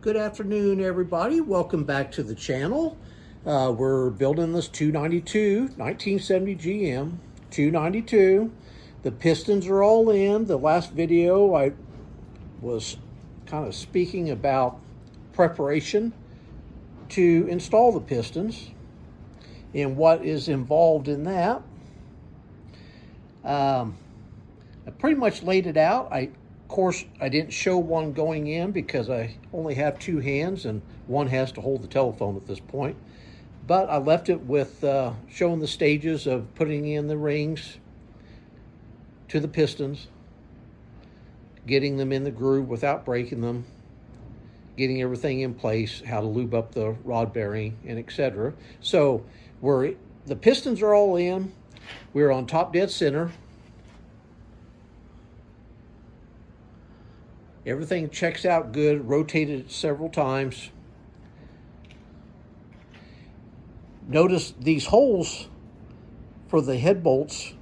Good afternoon, everybody. Welcome back to the channel. We're building this 292, 1970 GM 292. The pistons are all in. The last video I was kind of speaking about preparation to install the pistons and what is involved in that. I pretty much laid it out. Of course, I didn't show one going in because I only have two hands and one has to hold the telephone at this point. But I left it with showing the stages of putting in the rings to the pistons, getting them in the groove without breaking them, getting everything in place, how to lube up the rod bearing, and etc. So the pistons are all in. We're on top dead center. Everything checks out good, rotated it several times. Notice these holes for the head bolts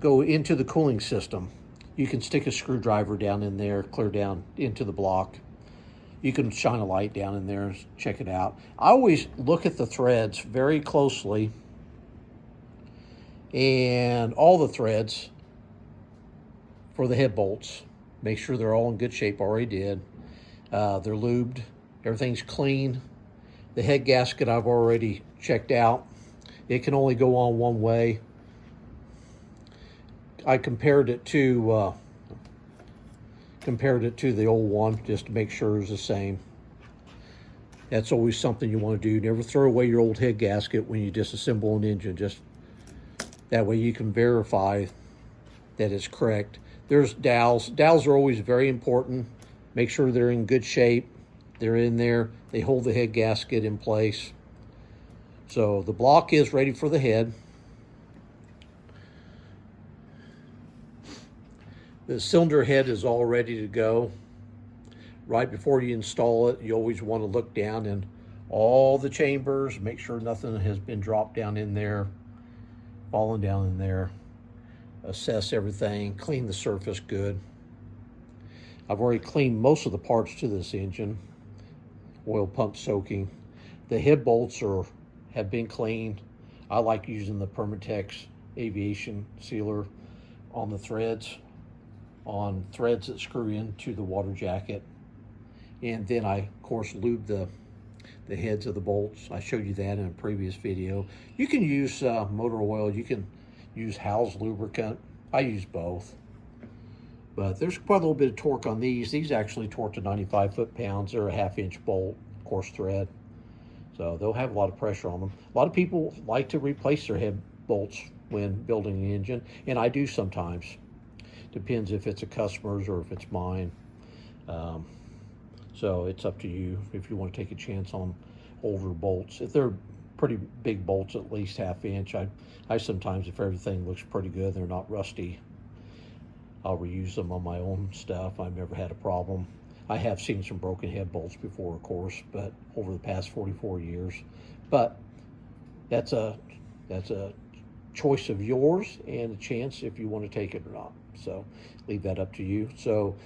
go into the cooling system. You can stick a screwdriver down in there, clear down into the block. You can shine a light down in there and check it out. I always look at the threads very closely, and all the threads for the head bolts. Make sure they're all in good shape, already did. They're lubed, everything's clean. The head gasket I've already checked out. It can only go on one way. I compared it to the old one just to make sure it's the same. That's always something you want to do. Never throw away your old head gasket when you disassemble an engine. Just that way you can verify that it's correct. There's dowels. Dowels are always very important. Make sure they're in good shape. They're in there. They hold the head gasket in place. So the block is ready for the head. The cylinder head is all ready to go. Right before you install it, you always want to look down in all the chambers, make sure nothing has been dropped down in there, fallen down in there. Assess everything, clean the surface good. I've already cleaned most of the parts to this engine. Oil pump soaking. The head bolts have been cleaned. I like using the Permatex aviation sealer on the threads, that screw into the water jacket. And then I, of course, lube the heads of the bolts. I showed you that in a previous video. You can use motor oil. You can use Howell's lubricant. I use both. But there's quite a little bit of torque on these. These actually torque to 95 foot-pounds. They're a 1/2-inch bolt, coarse thread. So they'll have a lot of pressure on them. A lot of people like to replace their head bolts when building the engine, and I do sometimes. Depends if it's a customer's or if it's mine. So it's up to you if you want to take a chance on older bolts. If they're pretty big bolts, at least 1/2 inch, I sometimes, if everything looks pretty good, they're not rusty, I'll reuse them on my own stuff. I've never had a problem. I have seen some broken head bolts before, of course, but over the past 44 years. But that's a choice of yours and a chance if you want to take it or not. So leave that up to you. So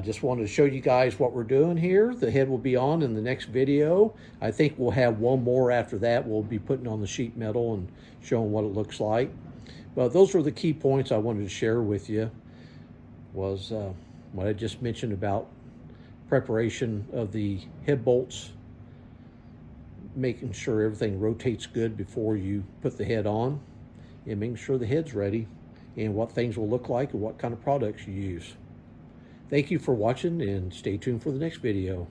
just wanted to show you guys what we're doing here. The head will be on in the next video. I think we'll have one more after that. We'll be putting on the sheet metal and showing what it looks like. Well, those were the key points I wanted to share with you. Was what I just mentioned about preparation of the head bolts, making sure everything rotates good before you put the head on, and making sure the head's ready, and what things will look like and what kind of products you use. Thank you for watching, and stay tuned for the next video.